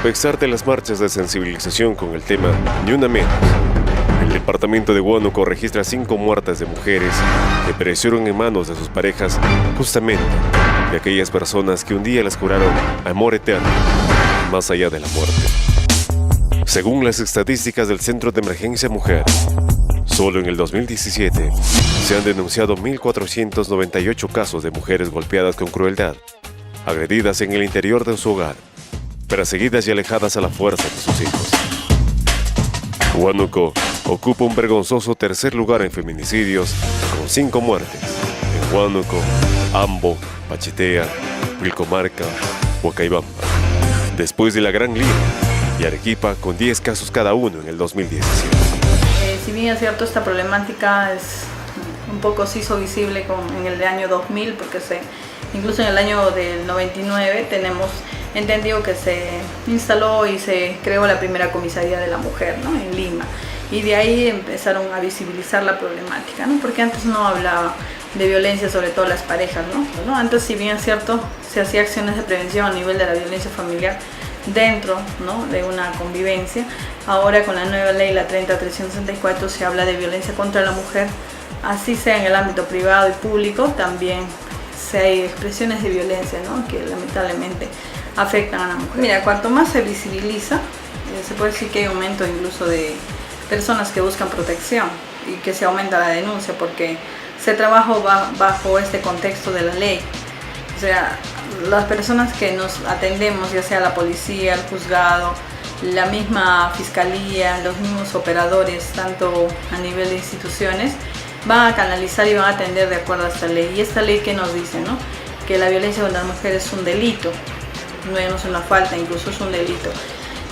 pesar de las marchas de sensibilización con el tema Ni Una Menos, el departamento de Huánuco registra 5 muertes de mujeres que perecieron en manos de sus parejas, justamente de aquellas personas que un día les juraron amor eterno, más allá de la muerte. Según las estadísticas del Centro de Emergencia Mujer, solo en el 2017 se han denunciado 1.498 casos de mujeres golpeadas con crueldad, agredidas en el interior de su hogar, perseguidas y alejadas a la fuerza de sus hijos. Huánuco ocupa un vergonzoso tercer lugar en feminicidios, con 5 muertes, en Huánuco, Ambo, Pachitea, Pilcomarca, Huacaybamba, después de la Gran Lima y Arequipa, con 10 casos cada uno en el 2017. Si bien es cierto, esta problemática un poco se hizo visible en el año 2000, porque incluso en el año del 99 tenemos entendido que se instaló y se creó la primera comisaría de la mujer, ¿no?, en Lima, y de ahí empezaron a visibilizar la problemática, ¿no?, porque antes no hablaba de violencia, sobre todo las parejas, ¿no? Antes, si bien es cierto, se hacía acciones de prevención a nivel de la violencia familiar dentro, ¿no?, de una convivencia. Ahora, con la nueva ley, la 30.364, se habla de violencia contra la mujer, así sea en el ámbito privado y público. También hay expresiones de violencia, ¿no?, que lamentablemente afectan a la mujer. Mira, cuanto más se visibiliza, se puede decir que hay aumento incluso de personas que buscan protección y que se aumenta la denuncia, porque se trabaja bajo este contexto de la ley. O sea, las personas que nos atendemos, ya sea la policía, el juzgado, la misma fiscalía, los mismos operadores, tanto a nivel de instituciones, van a canalizar y van a atender de acuerdo a esta ley. Y esta ley, ¿qué nos dice, no? Que la violencia contra la mujer es un delito, no es una falta, incluso es un delito.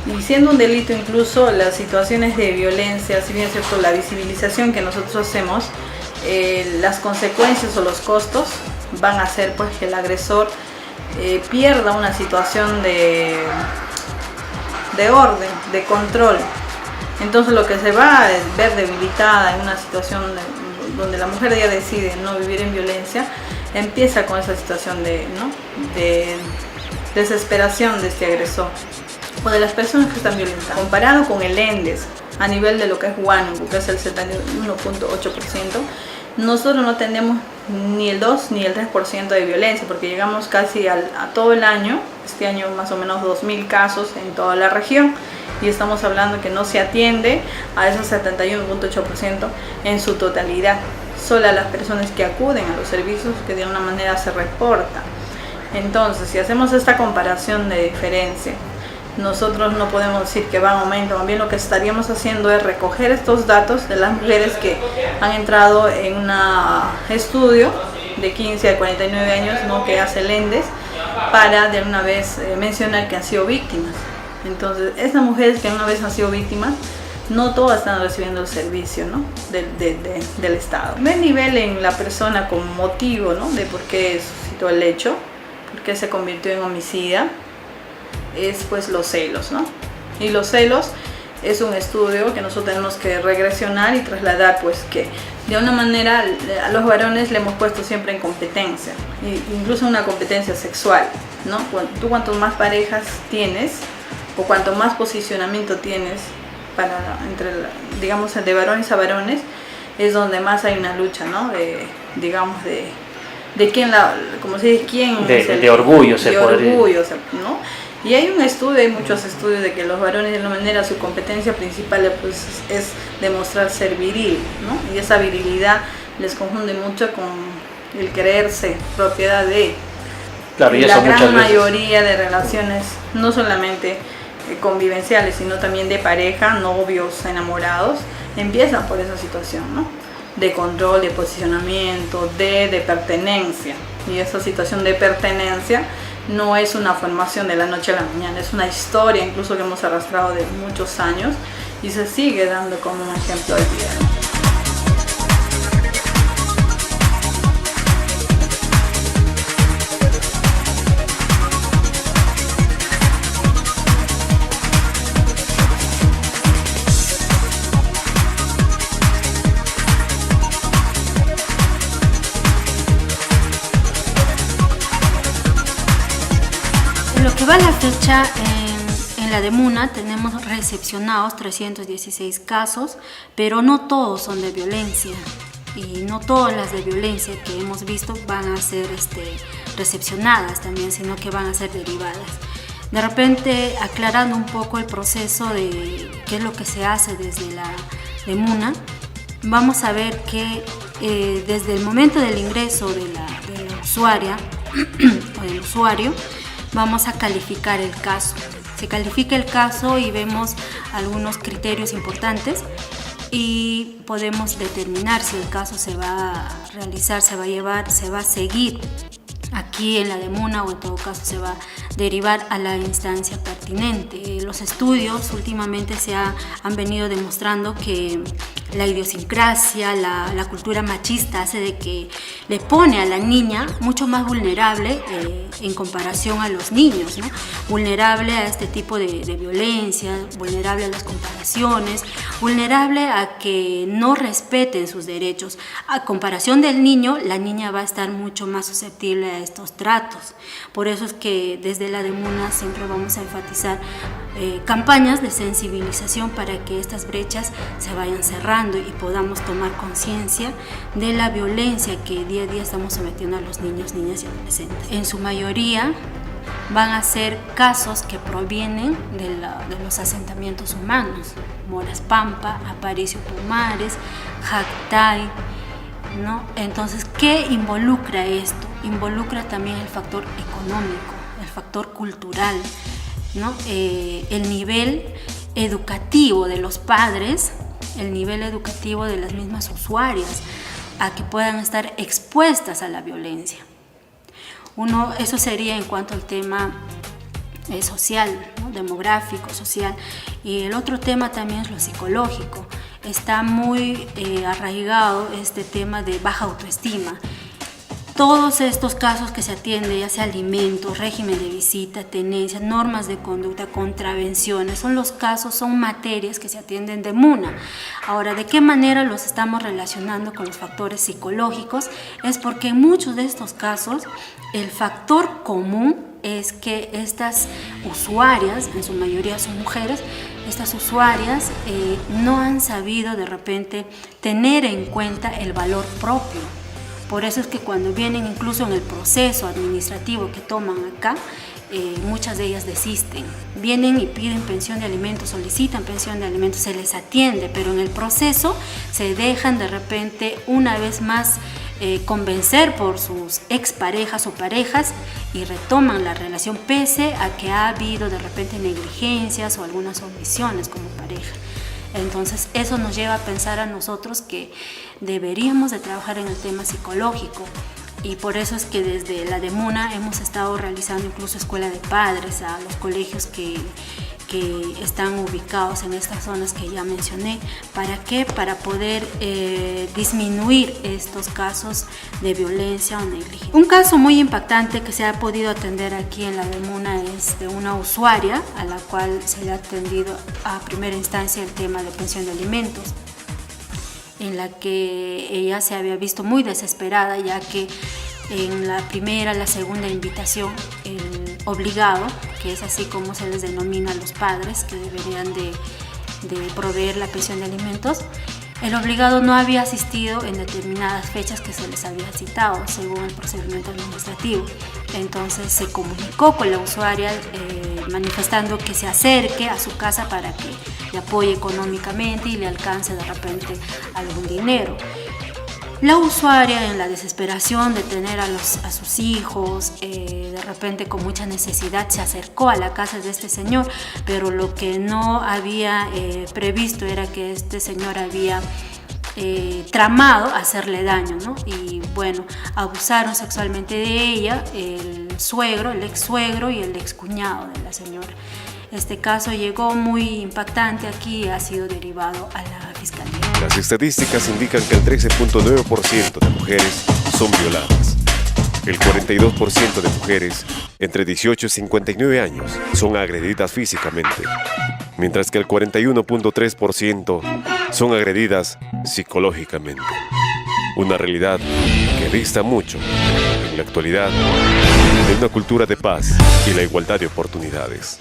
Y siendo un delito, incluso las situaciones de violencia, si bien es cierto, la visibilización que nosotros hacemos, las consecuencias o los costos van a hacer pues que el agresor pierda una situación de orden, de control. Entonces lo que se va a ver debilitada en una situación donde la mujer ya decide no vivir en violencia, empieza con esa situación de desesperación de este agresor o de las personas que están violentadas. Comparado con el ENDES, a nivel de lo que es Huánuco, que es el 71.8%, nosotros no tenemos ni el 2 ni el 3% de violencia, porque llegamos casi a todo el año, este año más o menos 2.000 casos en toda la región, y estamos hablando que no se atiende a esos 71.8% en su totalidad, solo a las personas que acuden a los servicios que de alguna manera se reportan. Entonces, si hacemos esta comparación de diferencia, nosotros no podemos decir que va en aumento, más bien lo que estaríamos haciendo es recoger estos datos de las mujeres que han entrado en un estudio de 15 a 49 años, ¿no?, que hace el ENDES, para de una vez mencionar que han sido víctimas. Entonces, estas mujeres que una vez han sido víctimas, no todas están recibiendo el servicio, ¿no?, del Estado. No hay nivel en la persona como motivo, ¿no?, de por qué suscitó el hecho, por qué se convirtió en homicida. Es pues los celos, ¿no? Y los celos es un estudio que nosotros tenemos que regresionar y trasladar, pues que de una manera a los varones le hemos puesto siempre en competencia, incluso una competencia sexual, ¿no? Tú cuanto más parejas tienes o cuanto más posicionamiento tienes digamos, de varones a varones, es donde más hay una lucha, ¿no? De quién como se dice, quién de orgullo, se podría. De orgullo, ¿no? Y hay un estudio, hay muchos estudios de que los varones de alguna manera su competencia principal pues, es demostrar ser viril, ¿no? Y esa virilidad les confunde mucho con el creerse propiedad de. Claro, y la eso gran mayoría de relaciones, no solamente convivenciales, sino también de pareja, novios, enamorados, empiezan por esa situación, ¿no?, de control, de posicionamiento, de pertenencia. Y esa situación de pertenencia no es una formación de la noche a la mañana, es una historia incluso que hemos arrastrado de muchos años y se sigue dando como un ejemplo hoy día. Lo que va a la fecha en la DEMUNA tenemos recepcionados 316 casos, pero no todos son de violencia. Y no todas las de violencia que hemos visto van a ser recepcionadas también, sino que van a ser derivadas. De repente, aclarando un poco el proceso de qué es lo que se hace desde la DEMUNA, vamos a ver que desde el momento del ingreso de la usuaria o del usuario, vamos a calificar el caso. Se califica el caso y vemos algunos criterios importantes y podemos determinar si el caso se va a realizar, se va a llevar, se va a seguir aquí en la DEMUNA o en todo caso se va a derivar a la instancia pertinente. Los estudios últimamente han venido demostrando que la idiosincrasia, la cultura machista hace de que le pone a la niña mucho más vulnerable en comparación a los niños, ¿no? Vulnerable a este tipo de violencia, vulnerable a las comparaciones, vulnerable a que no respeten sus derechos. A comparación del niño, la niña va a estar mucho más susceptible a estos tratos. Por eso es que desde la DEMUNA siempre vamos a enfatizar campañas de sensibilización para que estas brechas se vayan cerrando y podamos tomar conciencia de la violencia que día a día estamos sometiendo a los niños, niñas y adolescentes. En su mayoría van a ser casos que provienen de los asentamientos humanos, Moras Pampa, Aparicio Pumares, Jactay, ¿no? Entonces, ¿qué involucra esto? Involucra también el factor económico, el factor cultural, ¿no? El nivel educativo de los padres, el nivel educativo de las mismas usuarias, a que puedan estar expuestas a la violencia. Eso sería en cuanto al tema social, ¿no? Demográfico, social. Y el otro tema también es lo psicológico. Está muy arraigado este tema de baja autoestima. Todos estos casos que se atienden, ya sea alimentos, régimen de visita, tenencia, normas de conducta, contravenciones, son materias que se atienden de MUNA. Ahora, ¿de qué manera los estamos relacionando con los factores psicológicos? Es porque en muchos de estos casos el factor común es que estas usuarias, en su mayoría son mujeres, estas usuarias no han sabido de repente tener en cuenta el valor propio. Por eso es que cuando vienen incluso en el proceso administrativo que toman acá, muchas de ellas desisten. Vienen y piden pensión de alimentos, solicitan pensión de alimentos, se les atiende, pero en el proceso se dejan de repente una vez más convencer por sus exparejas o parejas y retoman la relación pese a que ha habido de repente negligencias o algunas omisiones como pareja. Entonces eso nos lleva a pensar a nosotros que deberíamos de trabajar en el tema psicológico y por eso es que desde la DEMUNA hemos estado realizando incluso escuela de padres a los colegios que están ubicados en estas zonas que ya mencioné. ¿Para qué? Para poder disminuir estos casos de violencia o negligencia. Un caso muy impactante que se ha podido atender aquí en la DEMUNA es de una usuaria a la cual se le ha atendido a primera instancia el tema de pensión de alimentos, en la que ella se había visto muy desesperada ya que en la primera, la segunda invitación, el obligado, que es así como se les denomina a los padres que deberían de proveer la pensión de alimentos, el obligado no había asistido en determinadas fechas que se les había citado según el procedimiento administrativo. Entonces se comunicó con la usuaria manifestando que se acerque a su casa para que le apoye económicamente y le alcance de repente algún dinero. La usuaria, en la desesperación de tener a sus hijos, de repente con mucha necesidad, se acercó a la casa de este señor, pero lo que no había previsto era que este señor había tramado hacerle daño, ¿no? Y bueno, abusaron sexualmente de ella el suegro, el ex suegro y el ex cuñado de la señora. Este caso llegó muy impactante aquí y ha sido derivado a la Fiscalía. Las estadísticas indican que el 13.9% de mujeres son violadas. El 42% de mujeres entre 18 y 59 años son agredidas físicamente, mientras que el 41.3% son agredidas psicológicamente. Una realidad que dista mucho, en la actualidad, de una cultura de paz y la igualdad de oportunidades.